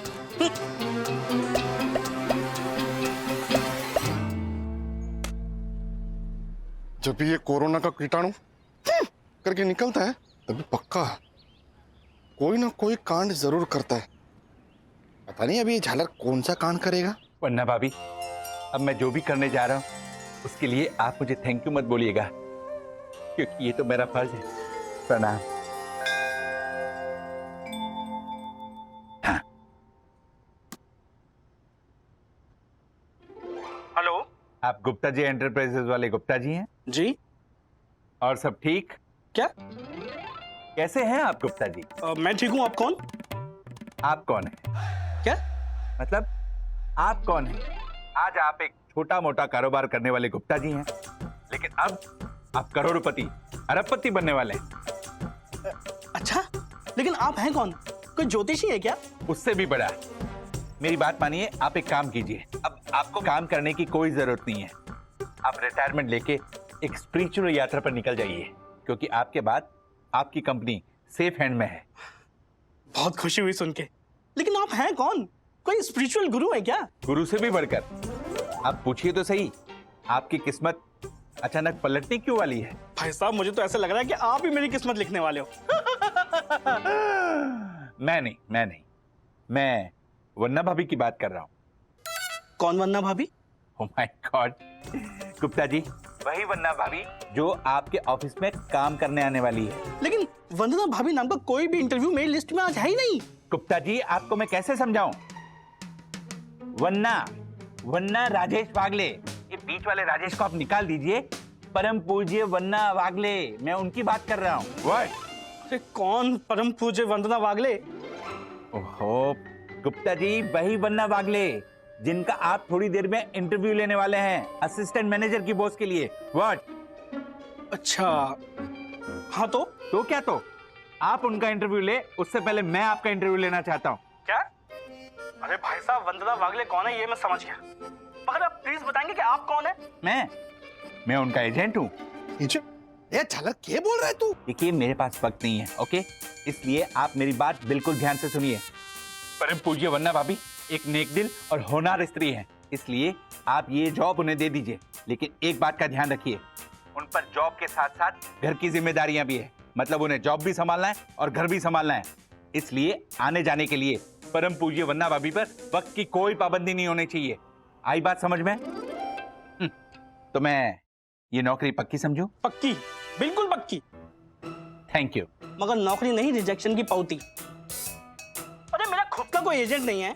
जब भी ये कोरोना का कीटाणु करके निकलता है, तभी पक्का कोई ना कोई कांड जरूर करता है। पता नहीं अभी ये झालर कौन सा कांड करेगा। वन्ना भाभी, अब मैं जो भी करने जा रहा हूँ उसके लिए आप मुझे थैंक यू मत बोलिएगा, क्योंकि ये तो मेरा फर्ज है। प्रणाम। हाँ। हेलो, आप गुप्ता जी एंटरप्राइजेज वाले गुप्ता जी हैं? जी। और सब ठीक? क्या? कैसे हैं आप गुप्ता जी? मैं ठीक हूँ, आप कौन? आप कौन है? क्या मतलब आप कौन है? आज आप एक छोटा मोटा कारोबार करने वाले गुप्ता जी हैं, लेकिन अब आप करोड़पति अरबपति बनने वाले हैं। अच्छा, लेकिन आप हैं कौन? कोई ज्योतिषी है क्या? उससे भी बड़ा। मेरी बात मानिए, आप एक काम कीजिए, अब आपको काम करने की कोई जरूरत नहीं है। आप रिटायरमेंट लेके एक स्पिरिचुअल यात्रा पर निकल जाइए, क्योंकि आपके बाद आपकी कंपनी सेफ हैंड में है। बहुत खुशी हुई सुन के, लेकिन आप हैं कौन? कोई स्पिरिचुअल गुरु है क्या? गुरु से भी बढ़कर। आप पूछिए तो सही, आपकी किस्मत अचानक पलटने क्यों वाली है? भाई साहब, मुझे तो ऐसा लग रहा है कि आप ही मेरी किस्मत लिखने वाले हो। मैं नहीं, मैं वन्ना भाभी की बात कर रहा हूँ। कौन वन्ना भाभी? ओह माय गॉड, गुप्ता जी, वही वन्ना भाभी जो आपके ऑफिस में काम करने आने वाली है। लेकिन वंदना भाभी नाम का कोई भी इंटरव्यू मेरी लिस्ट में आज है ही नहीं। गुप्ता जी, आपको मैं कैसे समझाऊं? वन्ना राजेश वागले, ये बीच वाले राजेश को आप निकाल दीजिए। परम पूज्य वन्ना वागले, मैं उनकी बात कर रहा हूँ। अरे कौन परम पूज्य वंदना वागले? ओहो गुप्ता जी, वही वन्ना वागले जिनका आप थोड़ी देर में इंटरव्यू लेने वाले हैं असिस्टेंट मैनेजर की पोस्ट के लिए। व्हाट? अच्छा, हाँ तो क्या तो? आप उनका इंटरव्यू ले, उससे पहले मैं आपका इंटरव्यू लेना चाहता हूँ। क्या? अरे भाई साहब, वंदना वागले कौन है ये मैं समझ गया, मगर आप प्लीज बताएंगे कि आप कौन है? मैं उनका एजेंट हूँ। ये झलक क्या बोल रहा है तू? देखिए, मेरे पास वक्त नहीं है, ओके? इसलिए आप मेरी बात बिल्कुल ध्यान से सुनिए। परम पूज्य वन्ना भाभी एक नेक दिल और होनहार स्त्री हैं, इसलिए आप ये जॉब उन्हें दे दीजिए। लेकिन एक बात का ध्यान रखिए, उन पर जॉब के साथ साथ घर की जिम्मेदारियां भी है। मतलब उन्हें जॉब भी संभालना है और घर भी संभालना है। इसलिए आने जाने के लिए परम पूज्य वन्ना भाभी पर वक्त की कोई पाबंदी नहीं होनी चाहिए। आई बात समझ में? तो मैं ये नौकरी पक्की समझूं? पक्की, बिल्कुल पक्की। Thank you. मगर नौकरी नहीं, रिजेक्शन की पावती। अरे मेरा खुद का कोई एजेंट नहीं है,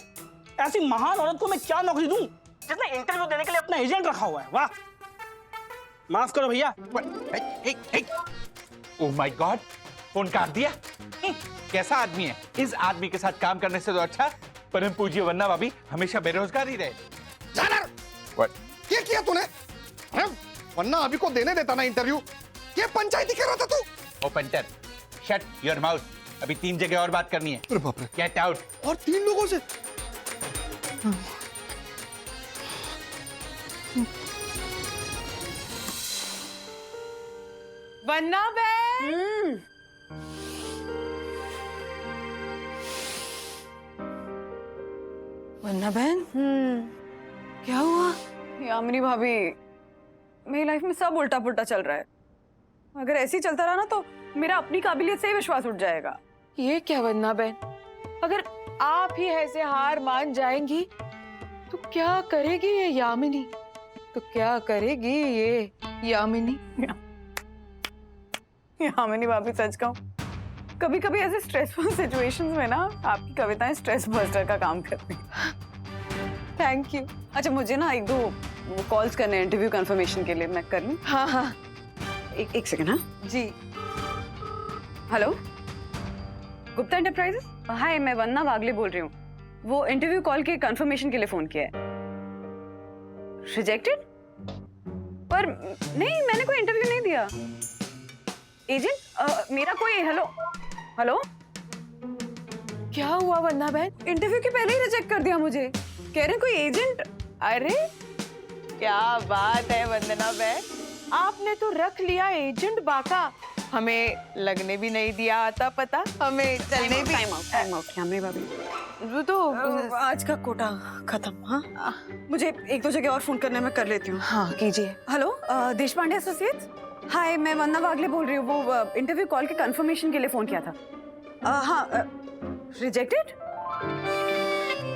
ऐसी महान औरत को मैं क्या नौकरी दूं जिसने इंटरव्यू देने के लिए अपना एजेंट रखा हुआ है? वाह, माफ करो भैया। ओह माय गॉड, फोन काट दिया। कैसा आदमी है? इस आदमी के साथ काम करने से तो अच्छा परम पूज्य वन्ना भाभी हमेशा बेरोजगार ही रहे। क्या किया तूने? वन्ना अभी को देने देता ना इंटरव्यू, ये पंचायती कर रहा था तू। ओपनटर, शट योर माउथ। अभी 3 जगह और बात करनी है। अरे बाप रे, गेट आउट। और 3 लोगों से? वन्ना बहन, वन्ना बहन, क्या हुआ? यामिनी भाभी, मेरी लाइफ में सब उल्टा पुल्टा चल रहा है। अगर ऐसे ही चलता रहा ना तो मेरा अपनी काबिलियत से ही विश्वास उठ जाएगा। ये क्या वन्ना बहन, अगर आप ही ऐसे हार मान जाएंगी तो क्या करेगी ये यामिनी? तो क्या करेगी ये यामिनी? यामिनी भाभी, सच कहूं, कभी कभी ऐसे स्ट्रेसफुल सिचुएशंस में ना आपकी कविताएं स्ट्रेस बस्टर का काम करती हैं। Thank you. अच्छा, मुझे ना 1-2 कॉल्स करने हैं इंटरव्यू कंफर्मेशन के लिए, मैं कर लूं? हाँ। एक सेकंड। हाँ जी। Hello, Gupta enterprises? हाय, मैं वन्ना वागले बोल रही हूँ। वो इंटरव्यू कॉल के कंफर्मेशन के लिए फोन किया है। रिजेक्टेड? पर नहीं, मैंने कोई इंटरव्यू नहीं दिया। एजेंट मेरा कोई हेलो क्या हुआ वन्ना बहन? इंटरव्यू के पहले ही रिजेक्ट कर दिया मुझे। कह रहे कोई एजेंट। अरे क्या बात है वंदना बहन, आपने तो रख लिया एजेंट बाका। हमें लगने भी नहीं दिया आता पता, हमें चलने भी। टाइम आउट यामिनी भाभी, वो तो आज का कोटा खत्म। हाँ, मुझे 1-2 जगह और फोन करना है, मैं कर लेती हूँ। हाँ कीजिए। हेलो, देश पांडे एसोसिएट्स? हाय, मैं वन्ना वागले बोल रही हूँ। वो इंटरव्यू कॉल के कंफर्मेशन के लिए फोन किया था। हाँ, रिजेक्टेड?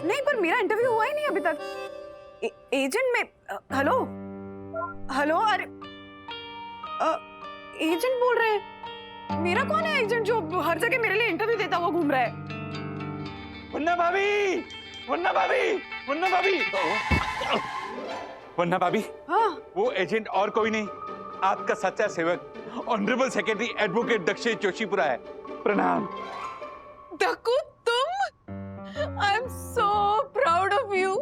नहीं, पर मेरा इंटरव्यू हुआ ही नहीं अभी तक। एजेंट में हेलो, अरे एजेंट बोल रहे हैं? मेरा कौन है एजेंट जो हर जगह मेरे लिए इंटरव्यू देता हुआ घूम रहा है? वन्ना भाभी, वन्ना भाभी, वन्ना भाभी, वन्ना भाभी। हाँ, वो एजेंट और कोई नहीं, आपका सच्चा सेवक ऑनरेबल सेक्रेटरी एडवोकेट दक्षिण जोशीपुरा है। प्रणाम। दक्कू, तुम? I am so proud of you.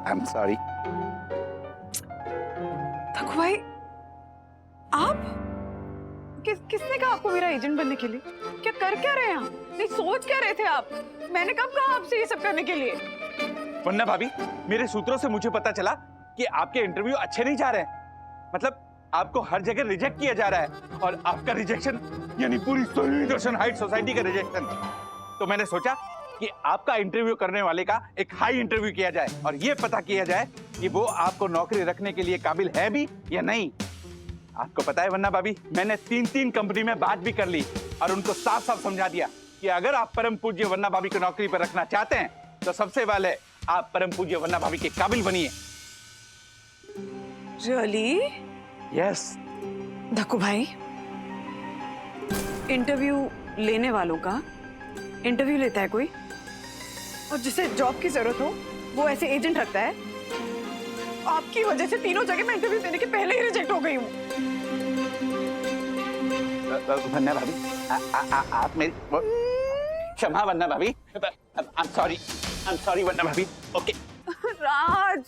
I am sorry. Dakku भाई, आप? किसने कहा आपको मेरा एजेंट बनने के लिए? क्या रहे हैं आप? नहीं, सोच क्या रहे थे आप? मैंने कब कहा आपसे ये सब करने के लिए? वन्ना भाभी, मेरे सूत्रों से मुझे पता चला कि आपके इंटरव्यू अच्छे नहीं जा रहे हैं, मतलब आपको हर जगह रिजेक्ट किया जा रहा है, और आपका रिजेक्शन यानी पूरी सही दर्शन हाइट सोसाइटी का रिजेक्शन। तो मैंने सोचा कि आपका इंटरव्यू करने वाले का एक हाई इंटरव्यू किया जाए और ये पता किया जाए कि वो आपको नौकरी रखने के लिए काबिल है भी या नहीं। आपको पता है वन्ना भाभी, मैंने 3 कंपनी में बात भी कर ली और उनको साफ साफ समझा दिया कि अगर आप परम पूज्य वन्ना भाभी को नौकरी पर रखना चाहते हैं तो सबसे पहले आप परम पूज्य वन्ना भाभी के काबिल बनिए। रियली? यस। धक्कू भाई, इंटरव्यू लेने वालों का इंटरव्यू लेता है कोई, और जिसे जॉब की जरूरत हो वो ऐसे एजेंट रखता है? आपकी वजह से 3 जगह मैं इंटरव्यू देने के पहले ही रिजेक्ट हो गई हूँ। वन्ना भाभी, आप मेरी क्षमा वन्ना भाभी, आई एम सॉरी वन्ना भाभी। ओके राज,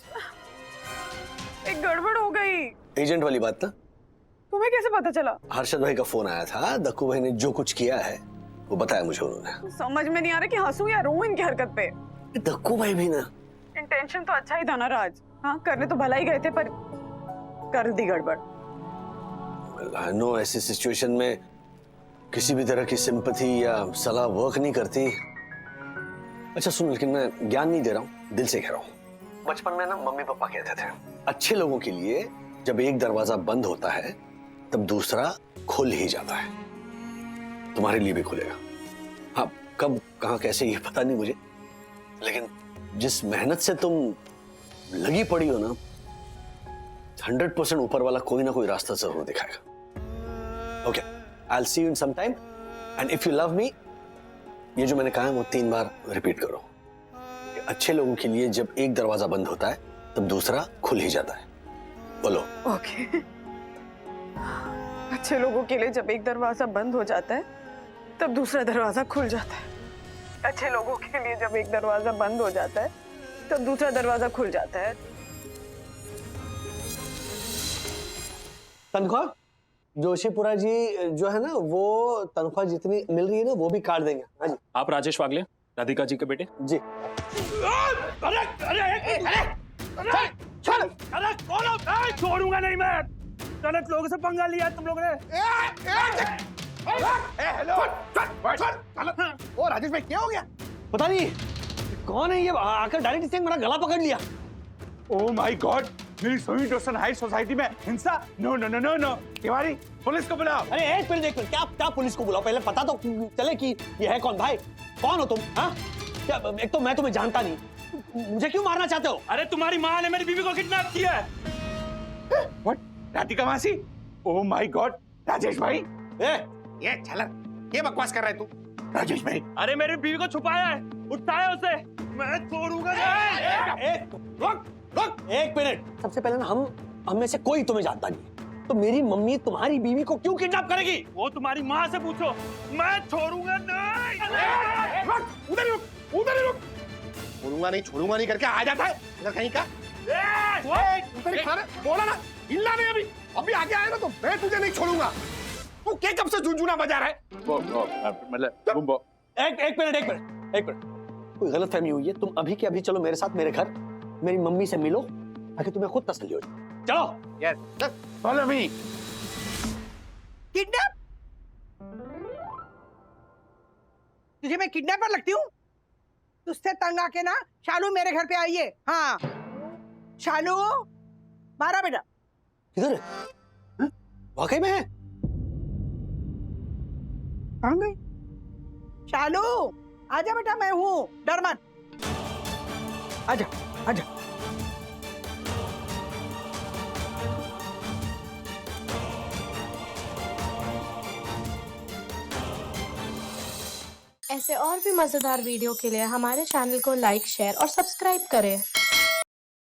एक गड़बड़ हो गई। एजेंट वाली बात ना, तुम्हें कैसे पता चला? हर्षद भाई का फोन आया था, दक्कू भाई ने जो कुछ किया है वो बताया मुझे उन्होंने। समझ में नहीं आ रहा कि हंसू या रोऊं इनकी हरकत पे। दक्कू भाई भी ना, इंटेंशन तो अच्छा ही था ना राज, हाँ करने तो भला ही गए थे पर कर दी गड़बड़। नो, ऐसी सिचुएशन में किसी भी तरह की सिंपैथी या सलाह वर्क नहीं करती। अच्छा सुन, लेकिन मैं ज्ञान नहीं दे रहा हूँ, दिल से कह रहा हूँ। बचपन में ना मम्मी पापा कहते थे, अच्छे लोगों के लिए जब एक दरवाजा बंद होता है तब दूसरा खुल ही जाता है। तुम्हारे लिए भी खुलेगा। हाँ, कब कहाँ कैसे ये पता नहीं मुझे, लेकिन जिस मेहनत से तुम लगी पड़ी हो ना, 100% ऊपर वाला कोई ना कोई रास्ता जरूर दिखाएगा। Okay, I will see you in some time, and if you love me, ये जो मैंने कहा है वो 3 बार रिपीट करो। अच्छे लोगों के लिए जब एक दरवाजा बंद होता है तब दूसरा खुल ही जाता है। बोलो। ओके। अच्छे लोगों के लिए जब एक दरवाजा बंद हो जाता है तब दूसरा दरवाजा खुल जाता है। अच्छे लोगों के लिए जब एक दरवाजा बंद हो जाता है तब दूसरा दरवाजा खुल जाता है। तनख्वाह जोशीपुरा जी जो है ना, वो तनख्वाह जितनी मिल रही है ना वो भी काट देंगे। हाँ जी। आप राजेश वागले, राधिका जी के बेटे? जी। अरे कौन हो? छोड़ूंगा नहीं मैं। गलत लोगों से पंगा लिया तुम लोगों ने। हेलो। ओ राजेश भाई, क्या हो गया? पता नहीं कौन है ये, आकर डायरेक्ट से मेरा गला पकड़ लिया। ओह माय गॉड, मेरी सही दर्शन हाइट सोसाइटी में हिंसा? No no no no no, Tiwari police को बुलाओ। अरे एक मिनट, क्या पुलिस को बुलाओ? पहले पता तो चले कि ये है कौन। भाई कौन हो तुम? हाँ, क्या एक तो मैं तुम्हें जानता नहीं, मुझे क्यों मारना चाहते हो? अरे तुम्हारी माँ ने मेरी बीवी को किडनैप किया है। व्हाट? राधिका मासी? ओह माय गॉड, राजेश भाई। ये झलक, ये बकवास कर रहा है तू? राजेश भाई, अरे मेरी बीवी को छुपाया है, उठाया उसे, मैं छोड़ूंगा नहीं। रुक एक मिनट। सबसे पहले ना हम में से कोई तुम्हें जानता नहीं, तो मेरी मम्मी तुम्हारी बीवी को क्यों किडनैप करेगी? वो तुम्हारी माँ से पूछो, मैं छोड़ूंगा नहीं। उधर ही रुक। छोड़ूंगा नहीं करके आ जाता है इधर कहीं का। उधर बोला ना, हिलना नहीं। अभी आगे आया ना तो मैं तुझे नहीं छोड़ूंगा। तू क्या कब से झुंझुना बजा रहा है? मतलब एक मिनट, कोई गलतफहमी हुई है। तुम अभी के अभी चलो मेरे साथ मेरे घर, मेरी मम्मी से मिलो ताकि तुम्हें खुद तसल्ली हो जाए। चलो। Yes, follow me. किडनैप? तुझे मैं किडनैपर लगती हूँ? तुझसे तंग आके ना शालू मेरे घर पे आई है। हाँ शालू, मारा बेटा। किधर है? वाकई में है? कहाँ गई? शालू आजा बेटा, मैं हूँ, डर मत। आजा आजा। ऐसे और भी मजेदार वीडियो के लिए हमारे चैनल को लाइक, शेयर और सब्सक्राइब करें।